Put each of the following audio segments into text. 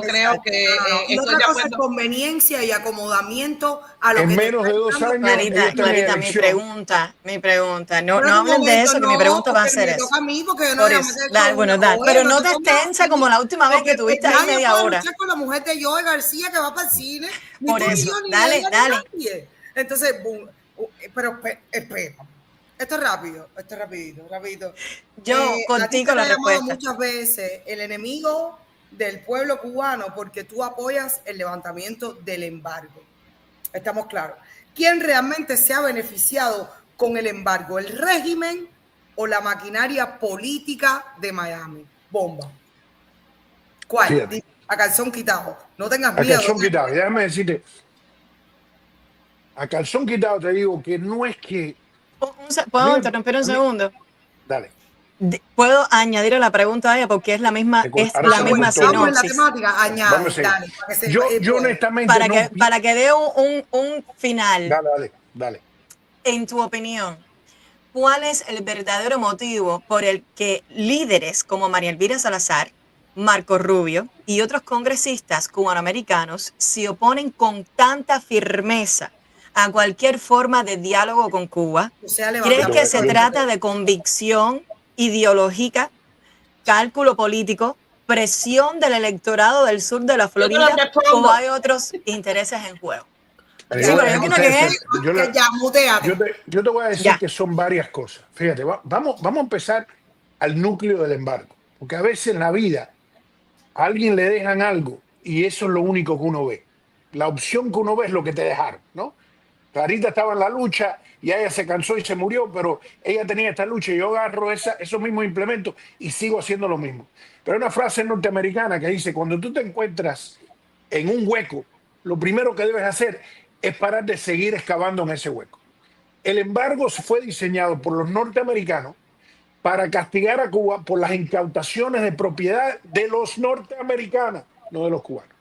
creo que y otra cosa es conveniencia y acomodamiento a lo en que menos de 2 años. Clarita, mi pregunta. No hablen de eso, que mi pregunta va a ser eso. A mí porque yo no por eso. Dale, pero no te extensa como la última vez que tuviste ahí media hora. Con la mujer de Joe García que va para el cine. Por eso, dale. Entonces, boom, pero espera. Esto es rapidito. Yo contigo la respuesta. Muchas veces el enemigo del pueblo cubano porque tú apoyas el levantamiento del embargo. Estamos claros. ¿Quién realmente se ha beneficiado con el embargo? ¿El régimen o la maquinaria política de Miami? Bomba. ¿Cuál? Fíjate. A calzón quitado. No tengas miedo. A calzón quitado. Déjame decirte. A calzón quitado te digo que no es que... ¿Puedo interrumpir un segundo? Dale. Puedo añadir a la pregunta a ella porque es la misma sinopsis. Vamos en la temática, añade, dale. Yo honestamente para que dé un final. Dale. En tu opinión, ¿cuál es el verdadero motivo por el que líderes como María Elvira Salazar, Marco Rubio y otros congresistas cubanoamericanos se oponen con tanta firmeza a cualquier forma de diálogo con Cuba? ¿Crees que se trata de convicción ideológica, cálculo político, presión del electorado del sur de la Florida o hay otros intereses en juego? Yo te voy a decir que son varias cosas. Fíjate, vamos a empezar al núcleo del embargo, porque a veces en la vida a alguien le dejan algo y eso es lo único que uno ve. La opción que uno ve es lo que te dejaron, ¿no? Clarita estaba en la lucha y ella se cansó y se murió, pero ella tenía esta lucha y yo agarro esos mismos implementos y sigo haciendo lo mismo. Pero hay una frase norteamericana que dice, cuando tú te encuentras en un hueco, lo primero que debes hacer es parar de seguir excavando en ese hueco. El embargo fue diseñado por los norteamericanos para castigar a Cuba por las incautaciones de propiedad de los norteamericanos, no de los cubanos.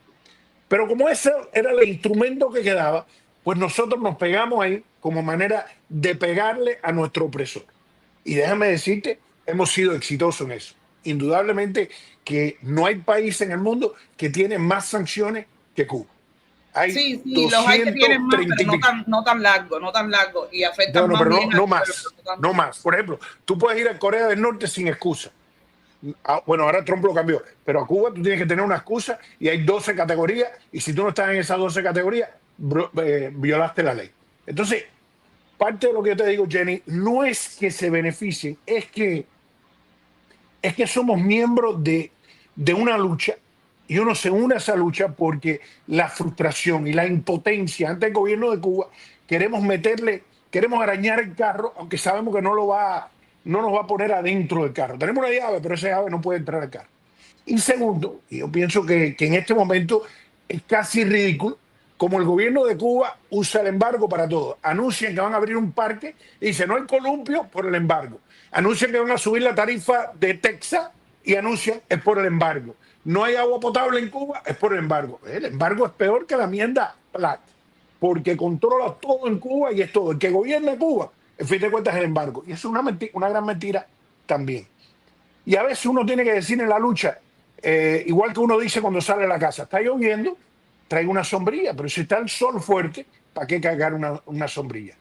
Pero como ese era el instrumento que quedaba, pues nosotros nos pegamos ahí como manera de pegarle a nuestro opresor. Y déjame decirte, hemos sido exitosos en eso. Indudablemente que no hay país en el mundo que tiene más sanciones que Cuba. Hay sí, los hay que tienen más, pero no tan largo y afectan más bien no más. Por ejemplo, tú puedes ir a Corea del Norte sin excusa. Bueno, ahora Trump lo cambió, pero a Cuba tú tienes que tener una excusa y hay 12 categorías y si tú no estás en esas 12 categorías, violaste la ley. Entonces, parte de lo que yo te digo, Jenny, no es que se beneficien, es que somos miembros de una lucha y uno se une a esa lucha porque la frustración y la impotencia ante el gobierno de Cuba, queremos arañar el carro, aunque sabemos que no nos va a poner adentro del carro. Tenemos una llave, pero esa llave no puede entrar al carro. Y segundo, y yo pienso que en este momento es casi ridículo, como el gobierno de Cuba usa el embargo para todo. Anuncian que van a abrir un parque y dicen no hay columpio por el embargo. Anuncian que van a subir la tarifa de Texas y anuncian es por el embargo. No hay agua potable en Cuba, es por el embargo. El embargo es peor que la mierda Platt, porque controla todo en Cuba y es todo. El que gobierna Cuba, en fin de cuentas, es el embargo. Y eso es una gran mentira también. Y a veces uno tiene que decir en la lucha, igual que uno dice cuando sale de la casa, está lloviendo, traigo una sombrilla, pero si está el sol fuerte, ¿para qué cargar una sombrilla?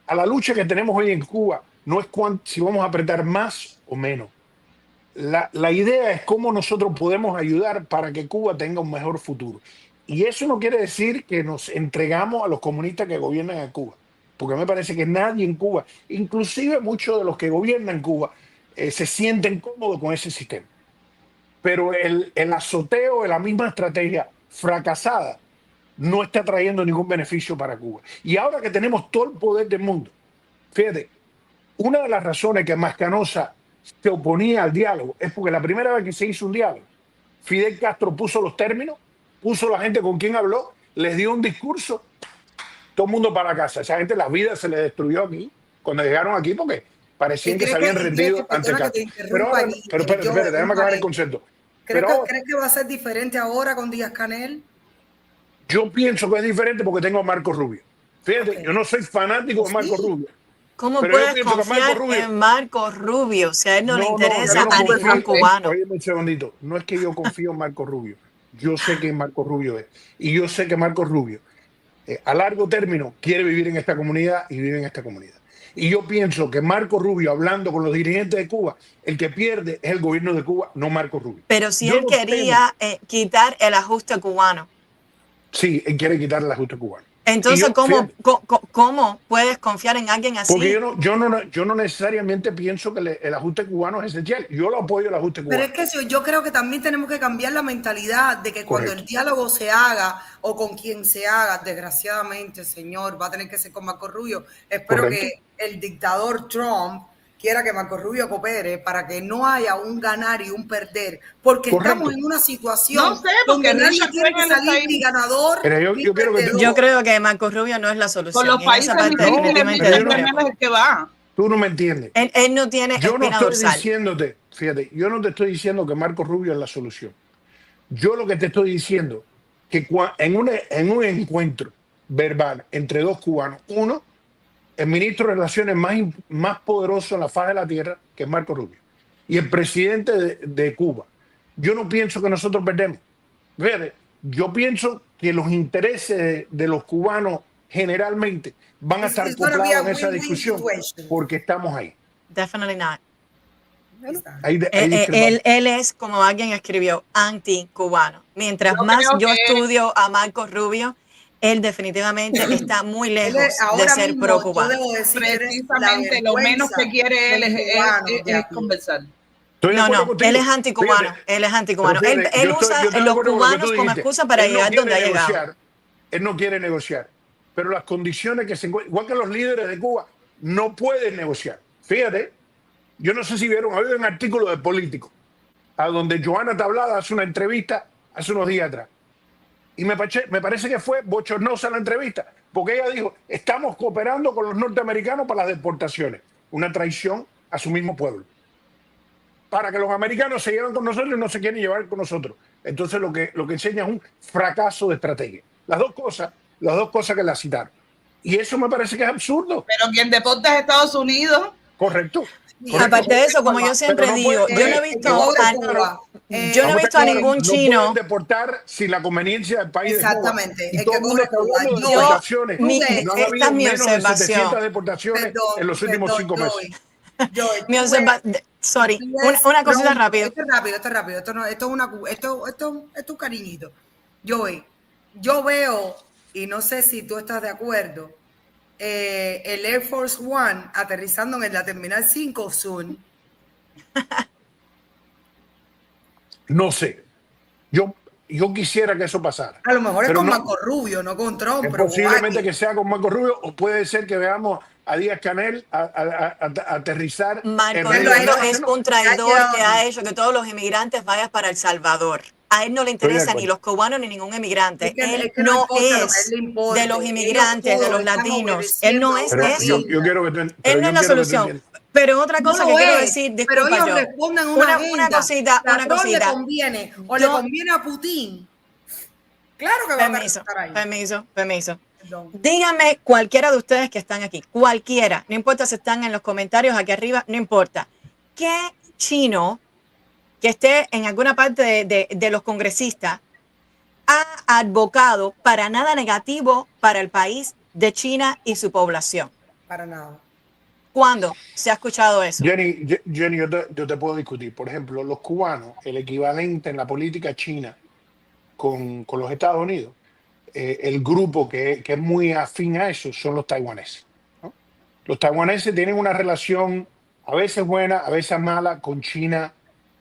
A la lucha que tenemos hoy en Cuba no es si vamos a apretar más o menos. La idea es cómo nosotros podemos ayudar para que Cuba tenga un mejor futuro. Y eso no quiere decir que nos entregamos a los comunistas que gobiernan en Cuba, porque me parece que nadie en Cuba, inclusive muchos de los que gobiernan Cuba, se sienten cómodos con ese sistema. Pero el azoteo de la misma estrategia fracasada no está trayendo ningún beneficio para Cuba. Y ahora que tenemos todo el poder del mundo, fíjate, una de las razones que Mascanosa se oponía al diálogo es porque la primera vez que se hizo un diálogo, Fidel Castro puso los términos, puso la gente con quien habló, les dio un discurso, todo el mundo para casa. Esa gente la vida se le destruyó aquí, cuando llegaron aquí, porque parecían que se habían rendido ante Castro. Pero espérate, déjame acabar el concepto. ¿Crees que va a ser diferente ahora con Díaz-Canel? Yo pienso que es diferente porque tengo a Marco Rubio. Fíjate, yo no soy fanático de Marco Rubio. ¿Cómo puedes confiar en Marco Rubio si a él no le interesa a ningún cubano? Oye, un segundito. No es que yo confío en Marco Rubio. yo sé que Marco Rubio es. Y yo sé que Marco Rubio, a largo término, quiere vivir en esta comunidad y vive en esta comunidad. Y yo pienso que Marco Rubio, hablando con los dirigentes de Cuba, el que pierde es el gobierno de Cuba, no Marco Rubio. Pero si Yo él no quería quitar el ajuste cubano, Sí, él quiere quitar el ajuste cubano. entonces, Y yo, fíjate, ¿cómo puedes confiar en alguien así? porque yo no necesariamente pienso que el ajuste cubano es esencial. Yo lo apoyo el ajuste Pero cubano. es que yo creo que también tenemos que cambiar la mentalidad de que cuando Correcto. el diálogo se haga o con quien se haga, desgraciadamente, señor, va a tener que ser con Marco Rubio. Espero Correcto. que el dictador Trump quiera que Marco Rubio coopere para que no haya un ganar y un perder, porque Correcto. estamos en una situación No sé, porque donde nadie Richard tiene que Reagan está salir ahí. ni ganador Pero ni yo quiero que tú- perdedor. Yo creo que Marco Rubio no es la Con solución. los Y en países esa parte difíciles, definitivamente pero yo no- Richard discrepo. Reagan es el que va. Tú no me entiendes. Él no tiene Yo no espina estoy dorsal. diciéndote, fíjate, yo no te estoy diciendo que Marco Rubio es la solución. Yo lo que te estoy diciendo que en un encuentro verbal entre dos cubanos, uno, el ministro de Relaciones más poderoso en la faz de la tierra, que es Marco Rubio, y el presidente de Cuba, yo no pienso que nosotros perdemos. Fíjate, yo pienso que los intereses de los cubanos generalmente van a estar It's gonna be a acoplados en esa win-win discusión situation. porque estamos ahí. Definitely not. Ahí discrepamos. Él es, como alguien escribió, anti-cubano. Mientras Yo más creo yo que- estudio a Marco Rubio, él definitivamente está muy Él lejos es- de ahora ser mismo, pro-cubano. yo debo decir que eres Precisamente la lo menos que vergüenza quiere él del cubano de es a pie. conversar. Estoy de No, acuerdo no, contigo. él es anticubano. Fíjate, Él es anticubano. pero Él, fíjate, él yo usa estoy de los acuerdo con lo que tú cubanos como dijiste. excusa para Él no llegar quiere donde ha llegado. negociar, él no quiere negociar, pero las condiciones que se encuentran, igual que los líderes de Cuba, no pueden negociar. Fíjate, yo no sé si vieron, ha habido un artículo de Político, a donde Joana Tablada hace una entrevista hace unos días atrás. Y me parece que fue bochornosa la entrevista, porque ella dijo, estamos cooperando con los norteamericanos para las deportaciones. Una traición a su mismo pueblo. Para que los americanos se lleven con nosotros y no se quieren llevar con nosotros. Entonces lo que enseña es un fracaso de estrategia. Las dos cosas que la citaron. Y eso me parece que es absurdo. Pero quien deporta es Estados Unidos. Correcto. Y Correcto. Aparte de eso, como yo siempre Pero no digo, puede- yo no he el visto pobre a, Cuba, yo no he Vamos visto a estar ningún claros, chino. No pueden deportar sin la conveniencia del país. Exactamente, De Cuba. Y el todo que el mundo cobre está hablando de Cuba. deportaciones. Mi- No han esta es habido mi menos de observación. 700 deportaciones en los últimos 5 meses. Joey, Mi sorry, tú ves- una cosita no, rápido. Esto es rápido. Esto es un cariñito. Joey, yo veo, y no sé si tú estás de acuerdo, el Air Force One aterrizando en la Terminal 5 soon. No sé. Yo quisiera que eso pasara. A lo mejor es Pero con no- Marco Rubio, no con Trump. Es pero posiblemente guay. que sea con Marco Rubio o puede ser que veamos a Díaz Canel a aterrizar. Marco en Rubio Rubio Reino no, es Nacional. un traidor Ya, que ha hecho que todos los inmigrantes vayan para El Salvador. A él no le Estoy de interesa acuerdo. ni los cubanos ni ningún inmigrante. Es que Él no no importa lo que a él es le importe. de los Ellos inmigrantes, de todos los están latinos. Él no es Pero eso. yo quiero que tú, Él pero no yo es la quiero que tú solución. entiendas. Pero otra cosa No que quiero es, decir, pero disculpa, ellos yo. responden a una agenda. Una cosita, Si a una Trump cosita. le conviene o Yo- le conviene a Putin. Claro que va a Permiso, estar ahí. permiso. Perdón. Díganme cualquiera de ustedes que están aquí, cualquiera, no importa si están en los comentarios aquí arriba, no importa. ¿Qué chino que esté en alguna parte de los congresistas ha advocado para nada negativo para el país de China y su población? Para nada. ¿Cuándo se ha escuchado eso? Jenny, yo te puedo discutir. Por ejemplo, los cubanos, el equivalente en la política china con los Estados Unidos, el grupo que es muy afín a eso son los taiwaneses, ¿no? Los taiwaneses tienen una relación a veces buena, a veces mala con China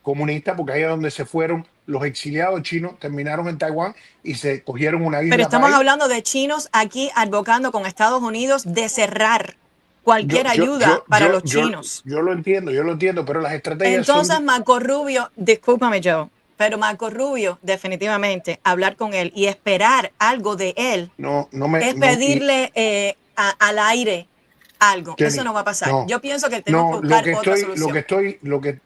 comunista, porque ahí es donde se fueron los exiliados chinos, terminaron en Taiwán y se cogieron una isla. Pero estamos para ahí. hablando de chinos aquí advocando con Estados Unidos de cerrar cualquier ayuda para los chinos. Yo lo entiendo, pero las estrategias Entonces, son... Marco Rubio, discúlpame yo, pero Marco Rubio, definitivamente, hablar con él y esperar algo de él es pedirle al aire algo. Jenny, eso no va a pasar. no. Yo pienso que tenemos que buscar otra solución.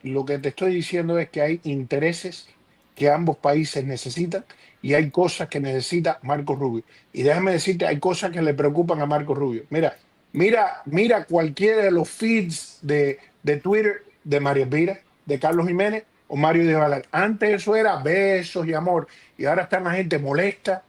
Lo que te estoy diciendo es que hay intereses que ambos países necesitan y hay cosas que necesita Marco Rubio. Y déjame decirte, hay cosas que le preocupan a Marco Rubio. Mira cualquiera de los feeds de Twitter de María Elvira, de Carlos Jiménez, o Mario Díaz Balart. Antes eso era besos y amor, y ahora está la gente molesta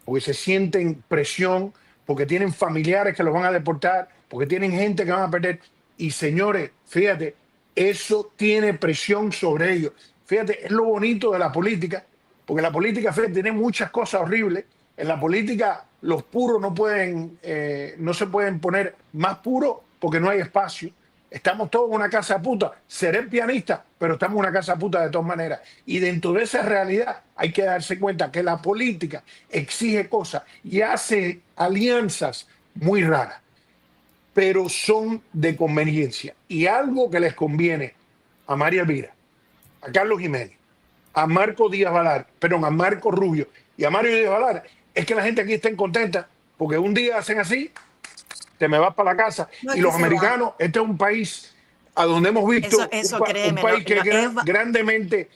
porque se sienten presión, porque tienen familiares que los van a deportar, porque tienen gente que van a perder. Y señores, fíjate, eso tiene presión sobre ellos. Fíjate, es lo bonito de la política, porque la política, fíjate, tiene muchas cosas horribles. En la política los puros no se pueden poner más puros porque no hay espacio. Estamos todos en una casa puta. Seré pianista, pero estamos en una casa puta de todas maneras. Y dentro de esa realidad hay que darse cuenta que la política exige cosas y hace alianzas muy raras, pero son de conveniencia. Y algo que les conviene a María Elvira, a Carlos Jiménez, a Marco Díaz Balart, perdón, a Marco Rubio y a Mario Díaz Balart, es que la gente aquí esté contenta, porque un día hacen así, te me vas para la casa. No, y los americanos, este es un país a donde hemos visto un país que es grandemente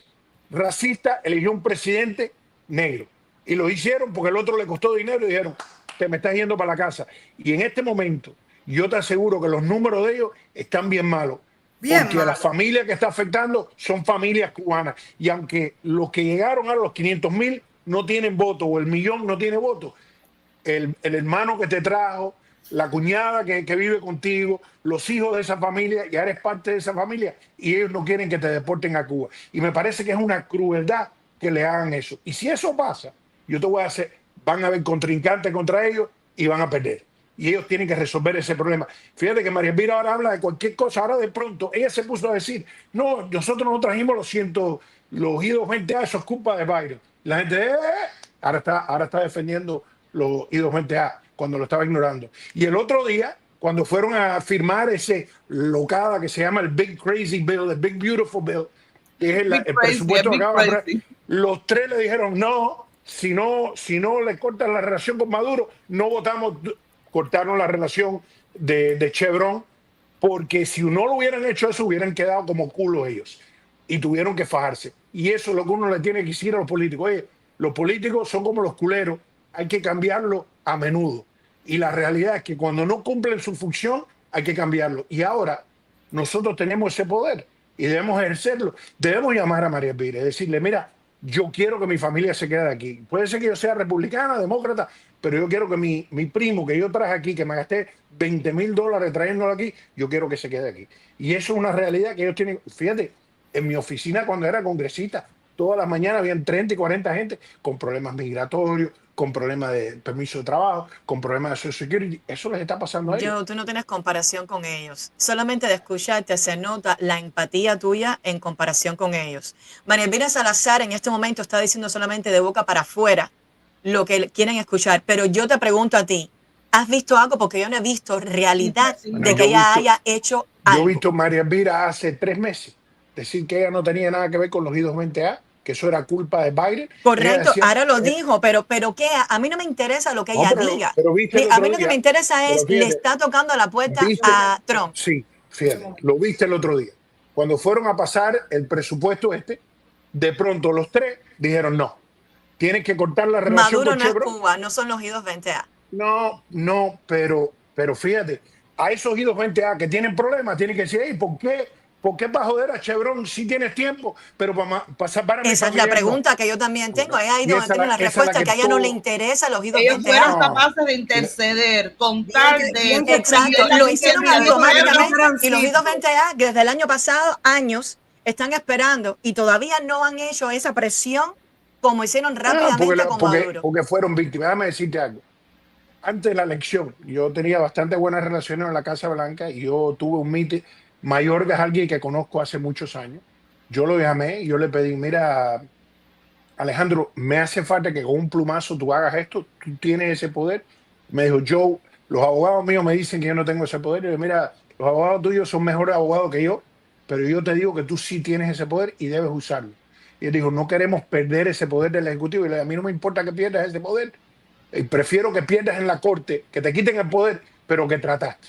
racista, eligió un presidente negro. Y lo hicieron porque el otro le costó dinero y dijeron, te me estás yendo para la casa. Y en este momento, yo te aseguro que los números de ellos están bien malos. Porque a las familias que está afectando son familias cubanas. Y aunque los que llegaron a los 500,000 no tienen voto, o el millón no tiene voto, el hermano que te trajo, la cuñada que vive contigo, los hijos de esa familia, ya eres parte de esa familia y ellos no quieren que te deporten a Cuba. Y me parece que es una crueldad que le hagan eso. Y si eso pasa, yo te voy a hacer, van a haber contrincantes contra ellos y van a perder. Y ellos tienen que resolver ese problema. Fíjate que María Elvira ahora habla de cualquier cosa. Ahora de pronto ella se puso a decir, no, nosotros no trajimos los I-220A, eso es culpa de Biden. La gente, ahora está defendiendo los I-220A cuando lo estaba ignorando. Y el otro día, cuando fueron a firmar ese locada que se llama el Big Crazy Bill, el Big Beautiful Bill, que es el presupuesto que acaba de comprar, los tres le dijeron, no, si no le cortan la relación con Maduro, no votamos. Cortaron la relación de Chevron, porque si no lo hubieran hecho eso, hubieran quedado como culo ellos y tuvieron que fajarse. Y eso es lo que uno le tiene que decir a los políticos. Oye, los políticos son como los culeros, hay que cambiarlo a menudo. Y la realidad es que cuando no cumplen su función, hay que cambiarlo. Y ahora nosotros tenemos ese poder y debemos ejercerlo. Debemos llamar a María Elvira y decirle, mira, yo quiero que mi familia se quede aquí. Puede ser que yo sea republicana, demócrata, pero yo quiero que mi primo que yo traje aquí, que me gasté $20,000 trayéndolo aquí, yo quiero que se quede aquí. Y eso es una realidad que ellos tienen. Fíjate, en mi oficina cuando era congresista, todas las mañanas habían 30 y 40 gente con problemas migratorios, con problemas de permiso de trabajo, con problemas de Social Security. Eso les está pasando a ellos. Tú no tienes comparación con ellos. Solamente de escucharte se nota la empatía tuya en comparación con ellos. María Elvira Salazar en este momento está diciendo solamente de boca para afuera lo que quieren escuchar. Pero yo te pregunto a ti, ¿has visto algo? Porque yo no he visto realidad de que ella haya hecho algo. Yo he visto a María Elvira hace 3 meses decir que ella no tenía nada que ver con los I-220A, que eso era culpa de Biden. Correcto, decía, ahora lo dijo, pero ¿qué? A mí no me interesa lo que ella diga. A mí lo que me interesa es, le está tocando la puerta a Trump. Sí, fíjate, lo viste el otro día. Cuando fueron a pasar el presupuesto de pronto los tres dijeron no, tienen que cortar la relación Maduro con no Chevron. Es Cuba, no son los I-220A. No, pero fíjate, a esos I-220A que tienen problemas, tienen que decir, hey, ¿por qué para joder a Chevron si tienes tiempo? Pero para pasar para esa es la pregunta que yo también tengo. Es ahí donde tiene la respuesta, que a ella no le interesa los I-220A. Ellos fueron capaces de interceder con tal de... Exacto, lo hicieron automáticamente y los I-220A desde el año pasado, años, están esperando y todavía no han hecho esa presión como hicieron rápidamente con Maduro. Porque fueron víctimas. Déjame decirte algo. Antes de la elección, yo tenía bastante buenas relaciones en la Casa Blanca y yo tuve un meeting. Mayorga es alguien que conozco hace muchos años. Yo lo llamé y yo le pedí, mira, Alejandro, me hace falta que con un plumazo tú hagas esto, tú tienes ese poder. Me dijo, Joe, los abogados míos me dicen que yo no tengo ese poder. Y yo, mira, los abogados tuyos son mejores abogados que yo, pero yo te digo que tú sí tienes ese poder y debes usarlo. Y él dijo, no queremos perder ese poder del Ejecutivo. Y le dije, a mí no me importa que pierdas ese poder. Prefiero que pierdas en la corte, que te quiten el poder, pero que trataste.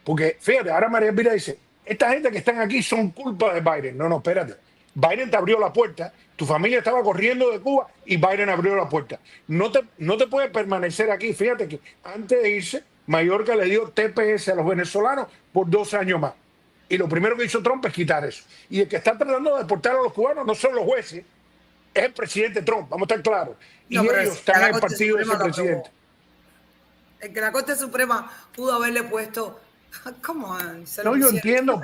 Porque, fíjate, ahora María Elvira dice, esta gente que están aquí son culpa de Biden. No, espérate. Biden te abrió la puerta, tu familia estaba corriendo de Cuba y Biden abrió la puerta. No te puedes permanecer aquí. Fíjate que antes de irse, Mayorga le dio TPS a los venezolanos por 2 años más. Y lo primero que hizo Trump es quitar eso. Y el que está tratando de deportar a los cubanos no son los jueces, es el presidente Trump, vamos a estar claros. Y No, pero ellos ya están la en el Corte partido de ese Suprema lo presidente. aprobó. El que la Corte Suprema pudo haberle puesto, come on, se lo No, yo pusieron. entiendo,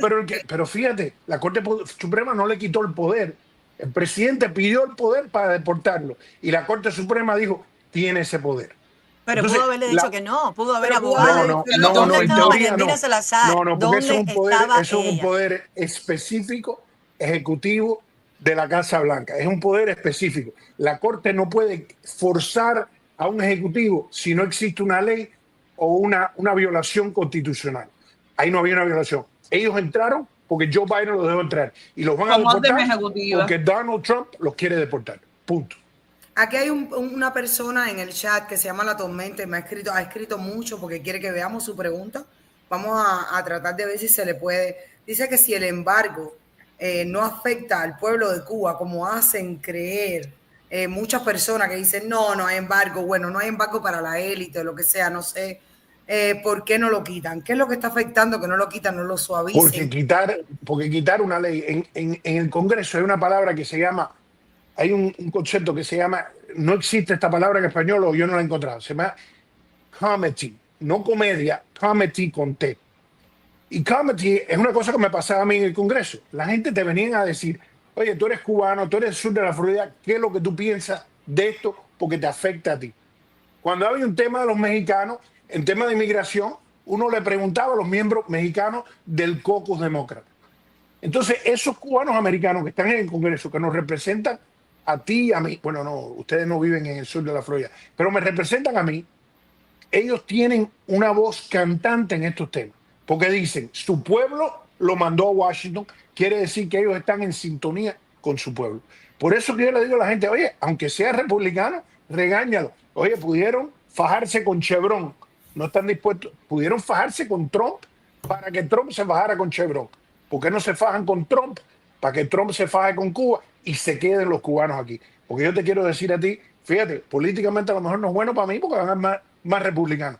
pero fíjate, la Corte Suprema no le quitó el poder. El presidente pidió el poder para deportarlo. Y la Corte Suprema dijo, tiene ese poder. Pero Entonces, pudo haberle dicho que no, pudo haber Pero pudo abogado. haberle No, dicho, no, ¿Dónde no, en estaba teoría María Elvira no. Salazar? No, porque eso ¿Dónde es un poder, estaba eso es un ella? poder específico, ejecutivo de la Casa Blanca. Es un poder específico. La Corte no puede forzar a un ejecutivo si no existe una ley o una violación constitucional. Ahí no había una violación. Ellos entraron porque Joe Biden los dejó entrar y los van a Como orden deportar ejecutiva. porque Donald Trump los quiere deportar. Punto. Aquí hay una persona en el chat que se llama La Tormenta y ha escrito mucho porque quiere que veamos su pregunta. Vamos a tratar de ver si se le puede. Dice que si el embargo no afecta al pueblo de Cuba, como hacen creer muchas personas que dicen, no hay embargo, bueno, no hay embargo para la élite o lo que sea, no sé, ¿por qué no lo quitan? ¿Qué es lo que está afectando que no lo quitan, no lo suavicen? Porque quitar una ley, en el Congreso hay una palabra que se llama, hay un concepto que se llama, no existe esta palabra en español o yo no la he encontrado, se llama comity, no comedia, comity con T. Y comity es una cosa que me pasaba a mí en el Congreso. La gente te venía a decir, oye, tú eres cubano, tú eres del sur de la Florida, ¿qué es lo que tú piensas de esto? Porque te afecta a ti. Cuando había un tema de los mexicanos, en tema de inmigración, uno le preguntaba a los miembros mexicanos del caucus demócrata. Entonces, esos cubanos americanos que están en el Congreso, que nos representan a ti y a mí, bueno, no, ustedes no viven en el sur de la Florida, pero me representan a mí, ellos tienen una voz cantante en estos temas, porque dicen, su pueblo lo mandó a Washington, quiere decir que ellos están en sintonía con su pueblo. Por eso que yo le digo a la gente, oye, aunque sea republicano, regáñalo. Oye, pudieron fajarse con Chevron, no están dispuestos, pudieron fajarse con Trump para que Trump se fajara con Chevron. ¿Por qué no se fajan con Trump para que Trump se faje con Cuba y se queden los cubanos aquí? Porque yo te quiero decir a ti, fíjate, políticamente a lo mejor no es bueno para mí porque van a ser más republicanos.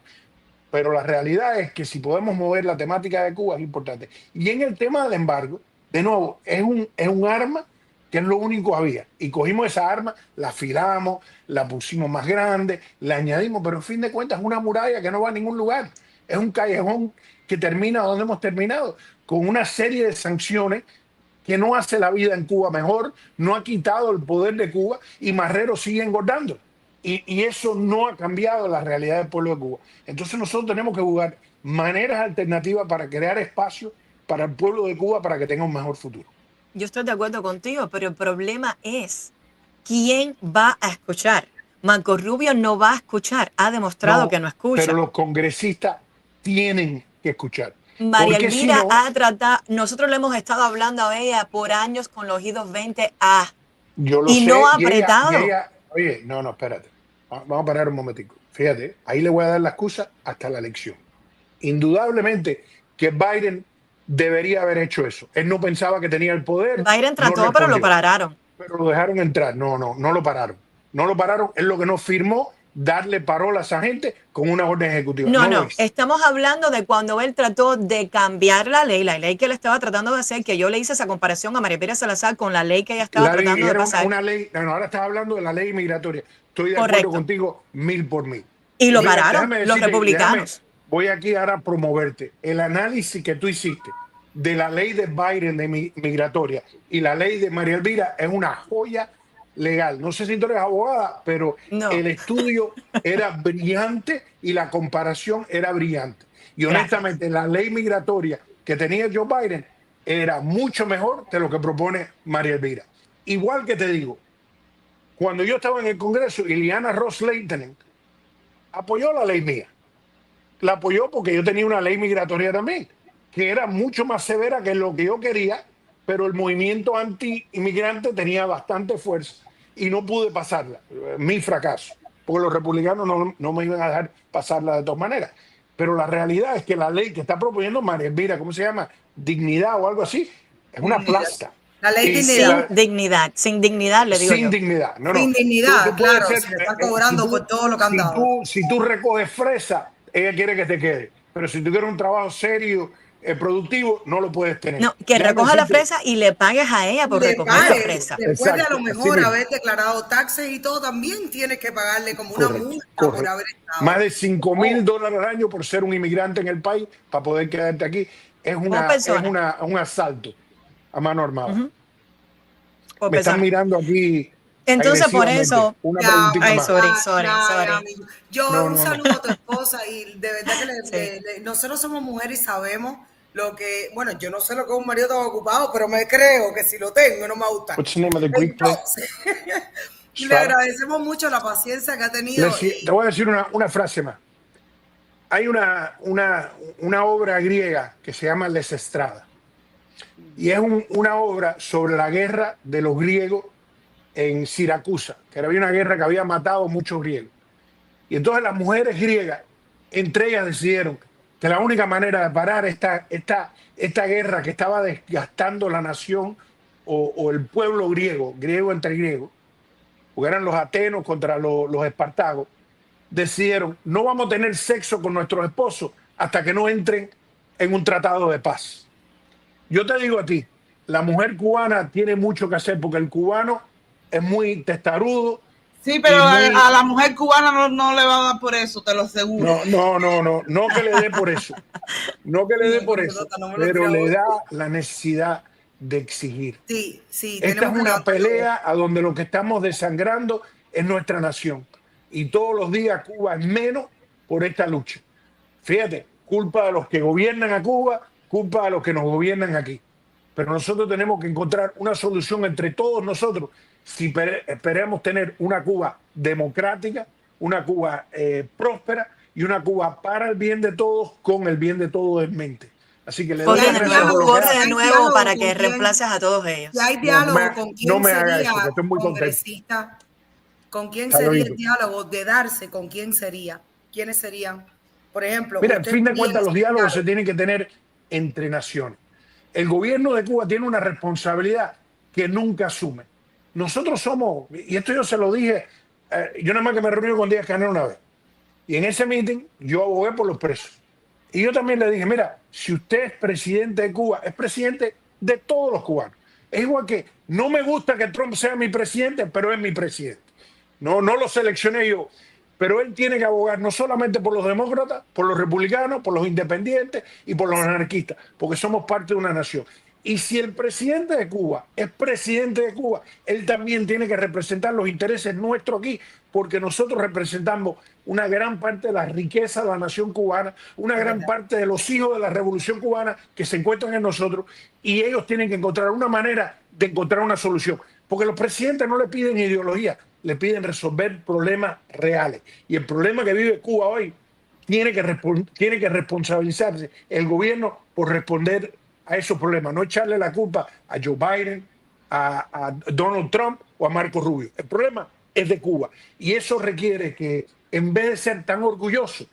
Pero la realidad es que si podemos mover la temática de Cuba es importante. Y en el tema del embargo, de nuevo, es un arma que es lo único que había. Y cogimos esa arma, la afilamos, la pusimos más grande, la añadimos, pero en fin de cuentas es una muralla que no va a ningún lugar. Es un callejón que termina donde hemos terminado, con una serie de sanciones que no hace la vida en Cuba mejor, no ha quitado el poder de Cuba y Marrero sigue engordando. Y eso no ha cambiado la realidad del pueblo de Cuba. Entonces nosotros tenemos que buscar maneras alternativas para crear espacio para el pueblo de Cuba para que tenga un mejor futuro. Yo estoy de acuerdo contigo, pero el problema es quién va a escuchar. Marco Rubio no va a escuchar, ha demostrado que no escucha. Pero los congresistas tienen que escuchar. María Porque Elvira si no, ha tratado, nosotros le hemos estado hablando a ella por años con los idos 20A yo lo y sé, no ha y apretado. Oye, no, espérate. Vamos a parar un momentico. Fíjate, ahí le voy a dar la excusa hasta la elección. Indudablemente que Biden debería haber hecho eso. Él no pensaba que tenía el poder. Biden trató, no pero lo respondió. pararon. Pero lo dejaron entrar. No lo pararon. No lo pararon. Es lo que no firmó, darle parola a esa gente con una orden ejecutiva. No, es. estamos hablando de cuando él trató de cambiar la ley que él estaba tratando de hacer, que yo le hice esa comparación a María Elvira Salazar con la ley que ella estaba tratando de pasar. Una ley, ahora estás hablando de la ley migratoria. Estoy de acuerdo contigo 1000%. Y lo pararon los republicanos. Voy aquí ahora a promoverte el análisis que tú hiciste de la ley de Biden de migratoria y la ley de María Elvira es una joya legal. No sé si tú eres abogada, pero el estudio era brillante y la comparación era brillante. Y honestamente, la ley migratoria que tenía Joe Biden era mucho mejor de lo que propone María Elvira. Igual que te digo, cuando yo estaba en el Congreso, Ileana Ros-Lehtinen apoyó la ley mía. La apoyó porque yo tenía una ley migratoria también, que era mucho más severa que lo que yo quería, pero el movimiento anti-inmigrante tenía bastante fuerza y no pude pasarla. Mi fracaso, porque los republicanos no me iban a dejar pasarla de todas maneras. Pero la realidad es que la ley que está proponiendo María Elvira, ¿cómo se llama? Dignidad o algo así, es una plasta. La ley dignidad. Sin dignidad, le digo sin yo. dignidad. Sin dignidad, claro, se le está cobrando por todo lo que han dado. Si tú recoges fresa, ella quiere que te quede. Pero si tú quieres un trabajo serio, productivo, no lo puedes tener. No, que Déjame recoja la decirte- fresa y le pagues a ella por Le recoger la pagues, fresa. después de a Exacto, lo así mejor mismo. haber declarado taxes y todo, también tienes que pagarle como una Correcto, multa por correcto. haber estado. Más de $5,000 al año por ser un inmigrante en el país para poder quedarte aquí. Es Como persona. un asalto a mano armada. Ujú. Por Me están persona. mirando aquí. Entonces, por agresivamente. eso. Una Ya, preguntita Ay, más. sorry. amigo. Yo No, un no, no. saludo a tu esposa y de verdad que Sí. nosotros somos mujeres y sabemos lo que, bueno, yo no sé lo que es un marido tan ocupado, pero me creo que si lo tengo no me va a gustar. What's the name of the Greek play? Entonces, le agradecemos mucho la paciencia que ha tenido. Te voy a decir una frase más. Hay una obra griega que se llama Les Estrada. Y es una obra sobre la guerra de los griegos en Siracusa, que había una guerra que había matado a muchos griegos. Y entonces las mujeres griegas, entre ellas decidieron que la única manera de parar esta guerra que estaba desgastando la nación o el pueblo griego entre griegos, porque eran los atenos contra los espartagos, decidieron, no vamos a tener sexo con nuestros esposos hasta que no entren en un tratado de paz. Yo te digo a ti, la mujer cubana tiene mucho que hacer porque el cubano es muy testarudo. Sí, pero y muy- a la mujer cubana no le va a dar por eso, te lo aseguro. No que le dé por eso. No que le dé por eso, No me lo pero creo. le da la necesidad de exigir. Sí, Esta es tenemos que una dar- pelea a donde lo que estamos desangrando es nuestra nación. Y todos los días Cuba es menos por esta lucha. Fíjate, culpa de los que gobiernan a Cuba, culpa de los que nos gobiernan aquí. Pero nosotros tenemos que encontrar una solución entre todos nosotros si esperamos tener una Cuba democrática, una Cuba próspera y una Cuba para el bien de todos, con el bien de todos en mente. Así que le doy Corre las de gracias nuevo, por lo que Corre hace. de Hay nuevo diálogo para con que quién. reemplaces a todos ellos. Si hay diálogo, No, ¿con quién no me haga sería eso, que estoy muy contento. congresista? ¿Con quién Está sería el bien. diálogo de darse? ¿Con quién sería? ¿Quiénes serían? Por ejemplo, Mira, en usted fin de piensa cuentas, los diálogos se que- tienen que tener entre naciones. El gobierno de Cuba tiene una responsabilidad que nunca asume. Nosotros somos, y esto yo se lo dije, yo nada más que me reuní con Díaz Canel una vez. Y en ese meeting yo abogué por los presos. Y yo también le dije, mira, si usted es presidente de Cuba, es presidente de todos los cubanos. Es igual que no me gusta que Trump sea mi presidente, pero es mi presidente. No lo seleccioné yo. Pero él tiene que abogar no solamente por los demócratas, por los republicanos, por los independientes y por los anarquistas, porque somos parte de una nación. Y si el presidente de Cuba es presidente de Cuba, él también tiene que representar los intereses nuestros aquí, porque nosotros representamos una gran parte de la riqueza de la nación cubana, una gran parte de los hijos de la revolución cubana que se encuentran en nosotros, y ellos tienen que encontrar una manera de encontrar una solución. Porque los presidentes no le piden ideología, le piden resolver problemas reales. Y el problema que vive Cuba hoy tiene que responsabilizarse el gobierno por responder a esos problemas, no echarle la culpa a Joe Biden, a Donald Trump o a Marco Rubio. El problema es de Cuba y eso requiere que en vez de ser tan orgullosos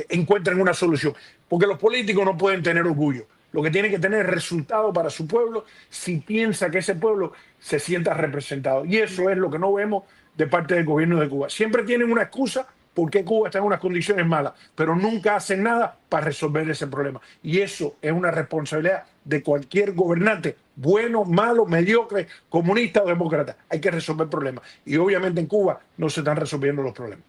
encuentren una solución, porque los políticos no pueden tener orgullo. Lo que tienen que tener es resultado para su pueblo si piensa que ese pueblo se sienta representado. Y eso es lo que no vemos de parte del gobierno de Cuba. Siempre tienen una excusa porque Cuba está en unas condiciones malas, pero nunca hacen nada para resolver ese problema. Y eso es una responsabilidad de cualquier gobernante, bueno, malo, mediocre, comunista o demócrata. Hay que resolver problemas. Y obviamente en Cuba no se están resolviendo los problemas.